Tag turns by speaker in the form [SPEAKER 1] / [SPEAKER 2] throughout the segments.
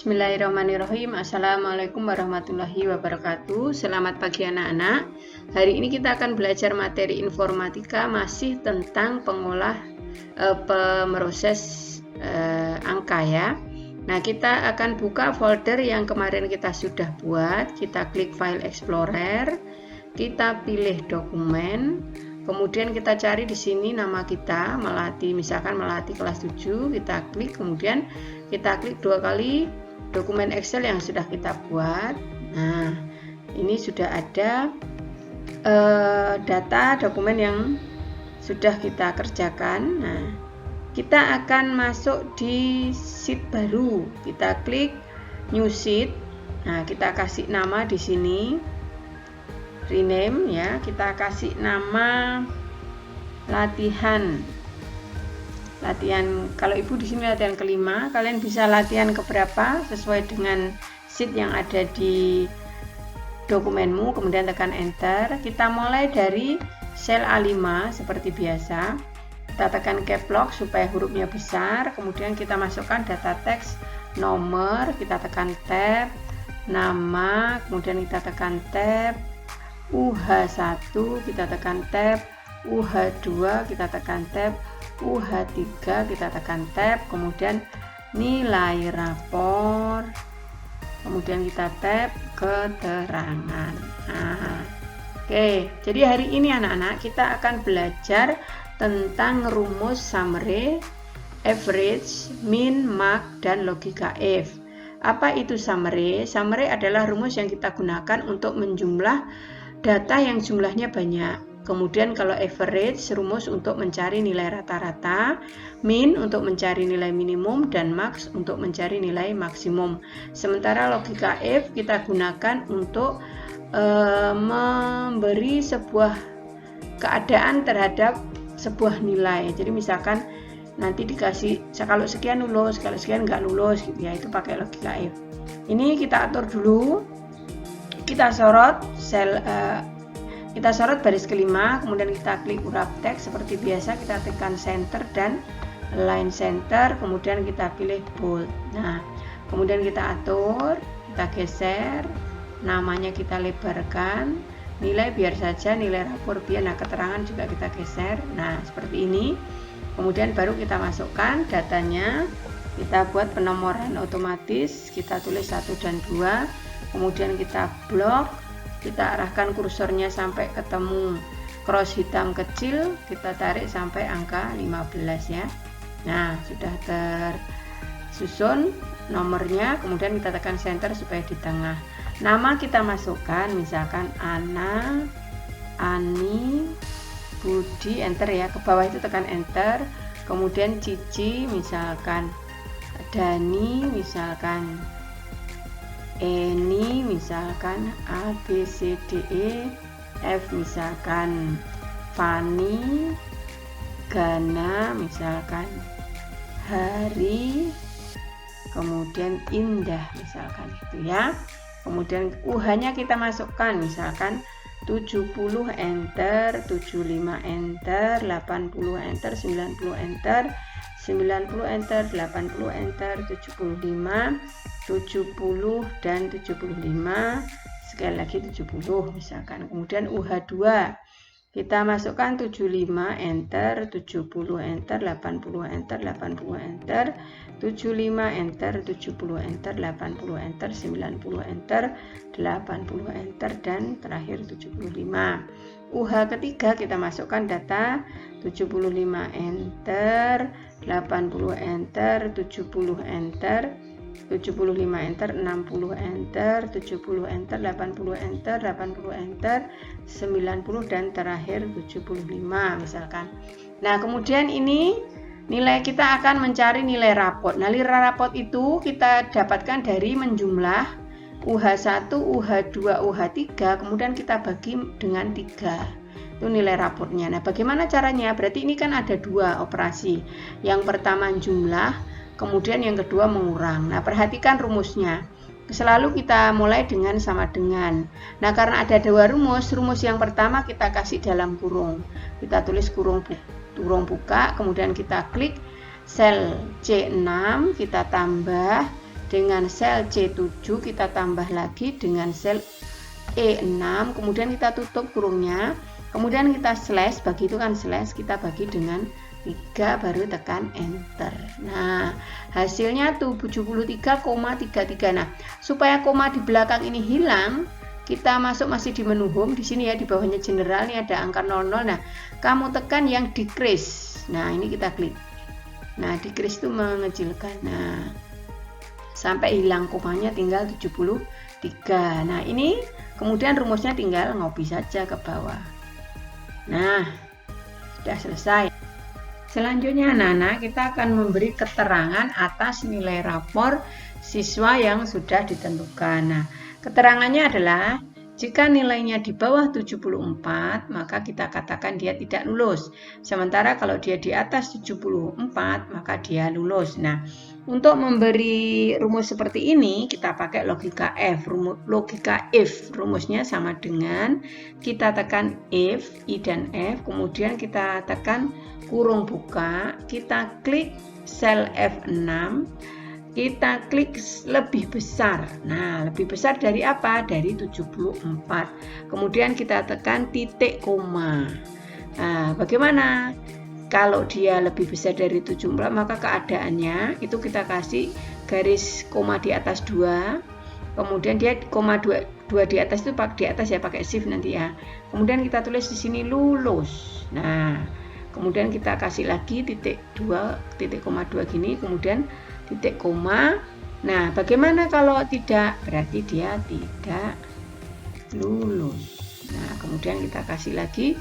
[SPEAKER 1] Bismillahirrahmanirrahim. Assalamualaikum warahmatullahi wabarakatuh. Selamat pagi anak-anak. Hari ini kita akan belajar materi informatika masih tentang pemroses angka ya. Nah, kita akan buka folder yang kemarin kita sudah buat. Kita klik File Explorer, kita pilih dokumen, kemudian kita cari di sini nama kita, Melati, misalkan Melati kelas 7, kita klik, kemudian kita klik 2 kali dokumen Excel yang sudah kita buat. Nah, ini sudah ada data dokumen yang sudah kita kerjakan. Nah, kita akan masuk di sheet baru. Kita klik New Sheet. Nah, kita kasih nama di sini, rename ya. Kita kasih nama latihan. Kalau ibu di sini latihan kelima, kalian bisa latihan keberapa sesuai dengan sheet yang ada di dokumenmu, kemudian tekan enter. Kita mulai dari sel A5 seperti biasa. Kita tekan caps lock supaya hurufnya besar, kemudian kita masukkan data teks, nomor, kita tekan tab, nama, kemudian kita tekan tab, UH1 kita tekan tab, UH2 kita tekan tab, UH3 kita tekan tab, kemudian nilai rapor, kemudian kita tab keterangan. Nah, oke, jadi hari ini anak-anak kita akan belajar tentang rumus summary, average, min, mark, dan logika if. Apa itu summary? Summary adalah rumus yang kita gunakan untuk menjumlah data yang jumlahnya banyak. Kemudian kalau average, rumus untuk mencari nilai rata-rata, min untuk mencari nilai minimum, dan max untuk mencari nilai maksimum. Sementara logika if kita gunakan untuk memberi sebuah keadaan terhadap sebuah nilai. Jadi misalkan nanti dikasih kalau sekian lulus, kalau sekian nggak lulus gitu ya, itu pakai logika if. Ini kita atur dulu. Kita sorot baris kelima, kemudian kita klik urap teks seperti biasa, kita tekan center dan align center, kemudian kita pilih bold. Nah, kemudian kita atur, kita geser, namanya kita lebarkan, nilai biar saja nilai rapor biar, nah keterangan juga kita geser. Nah, seperti ini. Kemudian baru kita masukkan datanya, kita buat penomoran otomatis, kita tulis 1 dan 2, kemudian kita blok. Kita arahkan kursornya sampai ketemu cross hitam kecil, kita tarik sampai angka 15 ya. Nah, sudah tersusun nomornya, kemudian kita tekan center supaya di tengah. Nama kita masukkan, misalkan Ana, Ani, Budi, enter ya. Ke bawah itu tekan enter. Kemudian Cici, misalkan Dani, misalkan Eni, misalkan A, B, C, D, E, F, misalkan Fani, Gana, misalkan Hari, kemudian Indah, misalkan itu ya. Kemudian UH-nya kita masukkan, misalkan 70 enter, 75 enter, 80 enter, 90 enter, 90 enter, 80 enter, 75, 70 dan 75, sekali lagi 70 misalkan. Kemudian UH2 kita masukkan 75 enter, 70 enter, 80 enter, 80 enter, 75 enter, 70 enter, 80 enter, 90 enter, 80 enter, dan terakhir 75. UH ketiga kita masukkan data 75 enter, 80 enter, 70 enter, 75 enter, 60 enter, 70 enter, 80 enter, 80 enter, 90 dan terakhir 75 misalkan. Nah, kemudian ini nilai kita akan mencari nilai rapot. Nah, nilai rapot itu kita dapatkan dari menjumlah UH1, UH2, UH3, kemudian kita bagi dengan 3. Itu nilai raportnya. Nah, bagaimana caranya? Berarti ini kan ada 2 operasi. Yang pertama jumlah, kemudian yang kedua mengurang. Nah, perhatikan rumusnya. Selalu kita mulai dengan sama dengan. Nah, karena ada 2 rumus, rumus yang pertama kita kasih dalam kurung. Kita tulis kurung buka, kemudian kita klik sel C6, kita tambah dengan sel C7 kita tambah lagi dengan sel E6, kemudian kita tutup kurungnya, kemudian kita slash, bagi itu kan slash, kita bagi dengan 3 baru tekan enter. Nah, hasilnya tuh 73,33. Nah, supaya koma di belakang ini hilang, kita masuk masih di menu home. Di sini ya, di bawahnya general nih ada angka 00. Nah, kamu tekan yang decrease. Nah, ini kita klik. Nah, decrease itu mengecilkan. Nah, sampai hilang komanya tinggal 73. Nah, ini kemudian rumusnya tinggal ngopi saja ke bawah. Nah, sudah selesai. Selanjutnya anak-anak, kita akan memberi keterangan atas nilai rapor siswa yang sudah ditentukan. Nah, keterangannya adalah jika nilainya di bawah 74, maka kita katakan dia tidak lulus. Sementara kalau dia di atas 74, maka dia lulus. Nah, untuk memberi rumus seperti ini, kita pakai logika F. Logika if, rumusnya sama dengan kita tekan if, I dan F, kemudian kita tekan kurung buka, kita klik sel F6, kita klik lebih besar. Nah, lebih besar dari apa? Dari 74. Kemudian kita tekan titik koma. Nah, bagaimana? Kalau dia lebih besar dari 74, maka keadaannya itu kita kasih garis koma di atas 2. Kemudian dia koma 2 di atas itu di atas ya, pakai shift nanti ya. Kemudian kita tulis di sini lulus. Nah, kemudian kita kasih lagi titik 2, titik koma 2 gini, kemudian titik koma. Nah, bagaimana kalau tidak? Berarti dia tidak lulus. Nah, kemudian kita kasih lagi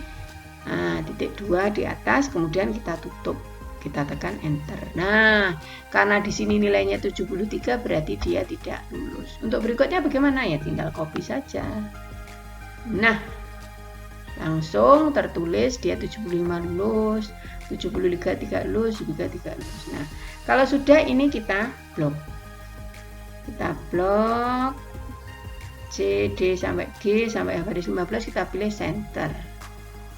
[SPEAKER 1] titik 2 di atas, kemudian kita tutup. Kita tekan enter. Nah, karena di sini nilainya 73, berarti dia tidak lulus. Untuk berikutnya bagaimana ya? Tinggal copy saja. Nah, langsung tertulis dia 75 lulus, 73 tidak lulus, 73 tidak lulus. Nah, kalau sudah ini kita blok. Kita blok C, D sampai G sampai baris 15, kita pilih center.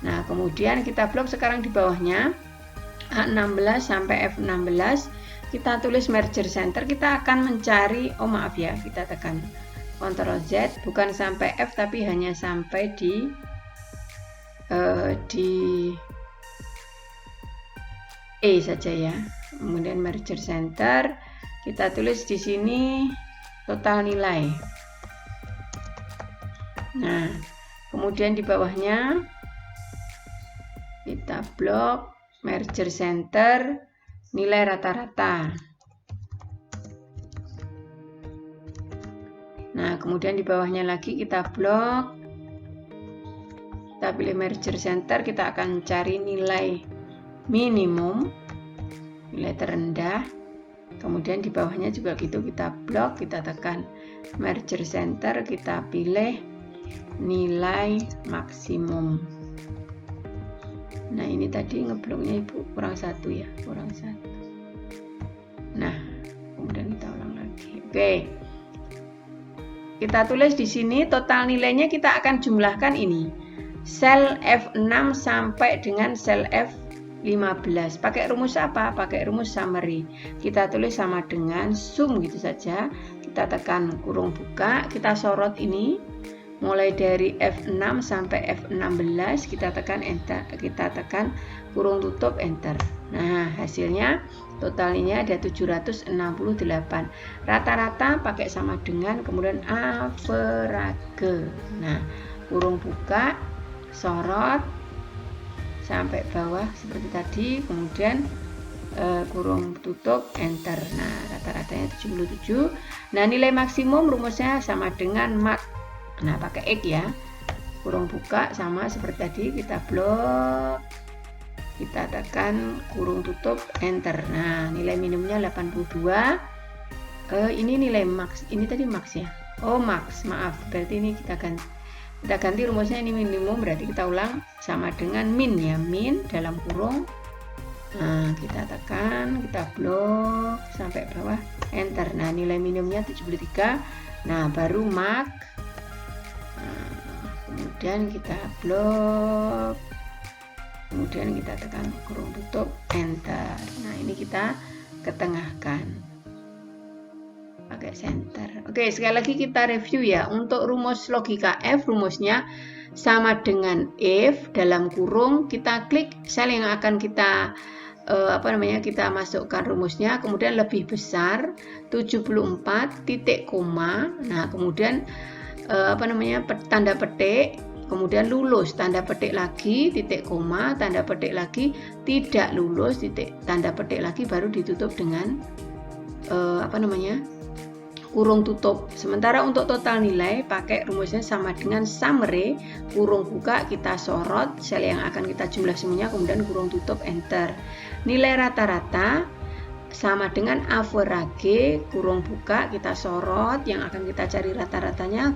[SPEAKER 1] Nah, kemudian kita blok sekarang di bawahnya A16 sampai F16, kita tulis merger center. Kita akan mencari, oh maaf ya, kita tekan Ctrl Z, bukan sampai F tapi hanya sampai di E saja ya. Kemudian merger center, kita tulis di sini total nilai. Nah, kemudian di bawahnya kita blok merger center nilai rata-rata. Nah, kemudian di bawahnya lagi kita blok, kita pilih merger center, kita akan cari nilai minimum, nilai terendah. Kemudian di bawahnya juga gitu, kita blok, kita tekan merger center, kita pilih nilai maksimum. Nah, ini tadi ngebloknya Ibu kurang 1 ya, kurang 1. Nah, kemudian kita ulang lagi. Oke. Kita tulis di sini total nilainya, kita akan jumlahkan ini. Sel F6 sampai dengan sel F15. Pakai rumus apa? Pakai rumus summary. Kita tulis sama dengan sum gitu saja. Kita tekan kurung buka, kita sorot ini mulai dari F6 sampai F16, kita tekan enter, kita tekan kurung tutup enter. Nah, hasilnya totalnya ada 768. Rata-rata pakai sama dengan, kemudian average. Nah, kurung buka, sorot sampai bawah seperti tadi, kemudian kurung tutup enter. Nah, rata-ratanya 77. Nah, nilai maksimum rumusnya sama dengan mak. Nah, pakai X ya. Kurung buka sama seperti tadi, kita blok, kita tekan kurung tutup enter. Nah, nilai minimumnya 82. Ini nilai max, ini tadi max ya. Oh, max, maaf, berarti ini kita ganti rumusnya, ini minimum, berarti kita ulang sama dengan min ya, min dalam kurung. Nah, kita tekan, kita blok sampai bawah enter. Nah, nilai minimumnya 73. Nah, baru max. Nah, kemudian kita blok, kemudian kita tekan kurung tutup enter. Nah, ini kita ketengahkan pakai sampai center. Oke, sekali lagi kita review ya. Untuk rumus logika F, rumusnya sama dengan if dalam kurung, kita klik sel yang akan kita kita masukkan rumusnya, kemudian lebih besar 74 titik koma. Nah, kemudian tanda petik, kemudian lulus, tanda petik lagi, titik koma, tanda petik lagi, tidak lulus, titik tanda petik lagi, baru ditutup dengan kurung tutup. Sementara untuk total nilai pakai rumusnya sama dengan summary, kurung buka kita sorot sel yang akan kita jumlah semuanya, kemudian kurung tutup enter. Nilai rata-rata sama dengan average, kurung buka kita sorot yang akan kita cari rata-ratanya,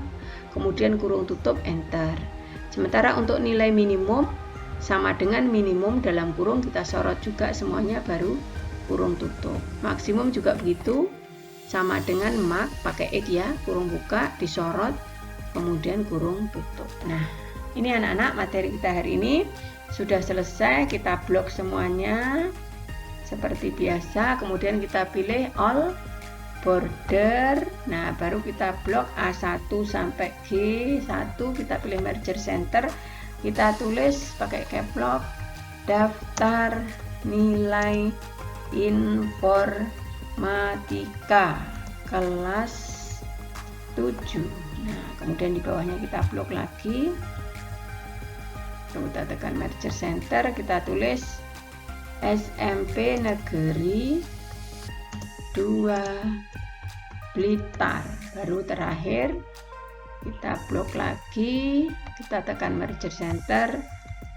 [SPEAKER 1] kemudian kurung tutup enter. Sementara untuk nilai minimum sama dengan minimum dalam kurung kita sorot juga semuanya, baru kurung tutup. Maksimum juga begitu, sama dengan mark pakai X ya, kurung buka disorot kemudian kurung tutup. Nah, ini anak-anak materi kita hari ini sudah selesai. Kita blok semuanya seperti biasa, kemudian kita pilih all border. Nah, baru kita blok A1 sampai G1, kita pilih merger center, kita tulis pakai caps lock daftar nilai informatika kelas 7. Nah, kemudian di bawahnya kita blok lagi, kita tekan merger center, kita tulis SMP Negeri 2 Blitar, baru terakhir kita blok lagi, kita tekan merger center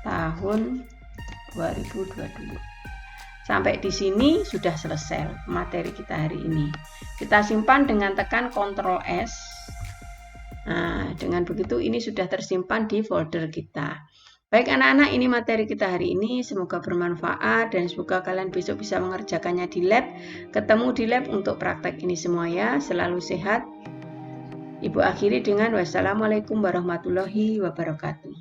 [SPEAKER 1] tahun 2022. Sampai di sini sudah selesai materi kita hari ini. Kita simpan dengan tekan Ctrl S. Nah, dengan begitu ini sudah tersimpan di folder kita. Baik anak-anak, ini materi kita hari ini. Semoga bermanfaat dan semoga kalian besok bisa mengerjakannya di lab. Ketemu di lab untuk praktek ini semua ya. Selalu sehat. Ibu akhiri dengan wassalamualaikum warahmatullahi wabarakatuh.